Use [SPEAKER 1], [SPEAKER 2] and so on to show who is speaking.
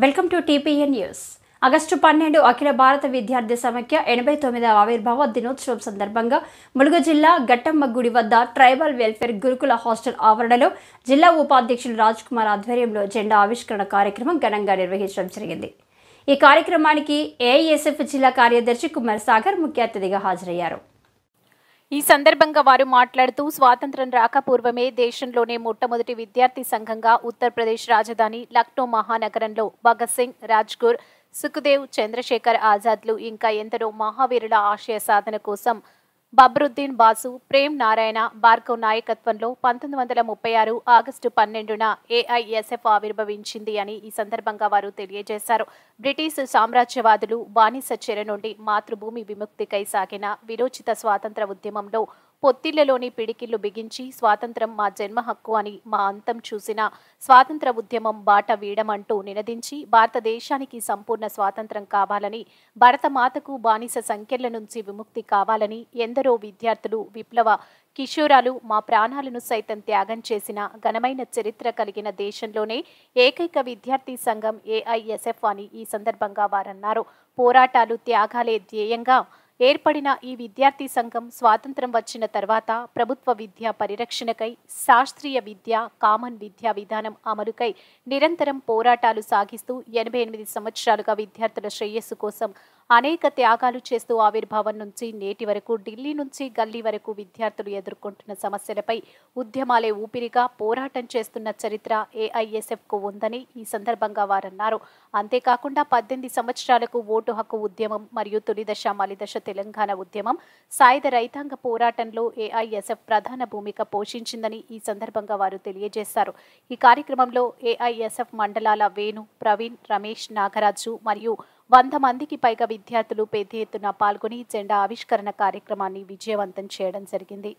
[SPEAKER 1] Welcome to TPN news. August 12 అఖిల భారత విద్యార్థి సమైక్య 89వ ఆవిర్భావ దినోత్సవం సందర్భంగా ములుగు జిల్లా గట్టమ్మగుడి వద్ద ట్రైబల్ వెల్ఫేర్ గురుకుల హాస్టల్ ఆవరణలో జిల్లా ఉపాధ్యక్షులు రాజ్ కుమార్ ఆధ్వర్యంలో జెండా ఆవిష్కరణ కార్యక్రమం ఘనంగా నిర్వహించడం జరిగింది. ఈ కార్యక్రమానికి ఏఐఎస్ఎఫ్ జిల్లా కార్యదర్శి కుమార్ సాగర్ ముఖ్య అతిథిగా హాజరయ్యారు.
[SPEAKER 2] ఈ సందర్భంగా వారు మాట్లాడుతూ స్వాతంత్ర్యం రాకపూర్వమే దేశంలోనే మొట్టమొదటి విద్యార్థి సంఘంగా ఉత్తరప్రదేశ్ రాజధాని లక్నో మహానగరంలో భగత్ సింగ్, రాజ్గుర్, సుఖదేవ్, చంద్రశేఖర్ ఆజాద్లు ఇంకా ఎందరో మహావీరుల ఆశయ సాధన కోసం బబ్రుద్దీన్ బాసు, ప్రేమ్ నారాయణ భార్గవ్ నాయకత్వంలో 1936 ఆగస్టు 12న ఏఐఎస్ఎఫ్ ఆవిర్భవించింది అని ఈ సందర్భంగా వారు తెలియజేశారు. బ్రిటిష్ సామ్రాజ్యవాదులు బానిస చెర నుండి మాతృభూమి విముక్తికై సాగిన విరోచిత స్వాతంత్ర ఉద్యమంలో పొత్తిళ్లలోని పిడికిళ్లు బిగించి స్వాతంత్రం మా జన్మ హక్కు అని మా అంతం చూసిన స్వాతంత్ర ఉద్యమం బాట వీడమంటూ నినదించి భారతదేశానికి సంపూర్ణ స్వాతంత్రం కావాలని, భరతమాతకు బానిస సంఖ్యల నుంచి విముక్తి కావాలని ఎందరో విద్యార్థులు, విప్లవ కిషోరాలు మా ప్రాణాలను సైతం త్యాగం చేసిన ఘనమైన చరిత్ర కలిగిన దేశంలోనే ఏకైక విద్యార్థి సంఘం ఏఐఎస్ఎఫ్ అని ఈ సందర్భంగా వారన్నారు. పోరాటాలు, త్యాగాలే ధ్యేయంగా ఏర్పడిన ఈ విద్యార్థి సంఘం స్వాతంత్రం వచ్చిన తర్వాత ప్రభుత్వ విద్యా పరిరక్షణకై, శాస్త్రీయ విద్య, కామన్ విద్యా విధానం అమలుకై నిరంతరం పోరాటాలు సాగిస్తూ 88 సంవత్సరాలుగా విద్యార్థుల శ్రేయస్సు కోసం అనేక త్యాగాలు చేస్తూ ఆవిర్భావం నుంచి నేటి వరకు ఢిల్లీ నుంచి గల్లీ వరకు విద్యార్థులు ఎదుర్కొంటున్న సమస్యలపై ఉద్యమాలే ఊపిరిగా పోరాటం చేస్తున్న చరిత్ర ఏఐఎస్ఎఫ్కు ఉందని ఈ సందర్భంగా వారన్నారు. అంతేకాకుండా 18 సంవత్సరాలకు ఓటు హక్కు ఉద్యమం మరియు తొలిదశ మలిదశ తెలంగాణ ఉద్యమం, సాయుధ రైతాంగ పోరాటంలో ఏఐఎస్ఎఫ్ ప్రధాన భూమిక పోషించిందని ఈ సందర్భంగా వారు తెలియజేశారు. ఈ కార్యక్రమంలో ఏఐఎస్ఎఫ్ మండలాల వేణు, ప్రవీణ్, రమేష్, నాగరాజు మరియు 100 మందికి పైగా విద్యార్థులు పెద్ద ఎత్తున పాల్గొని జెండా ఆవిష్కరణ కార్యక్రమాన్ని విజయవంతం చేయడం జరిగింది.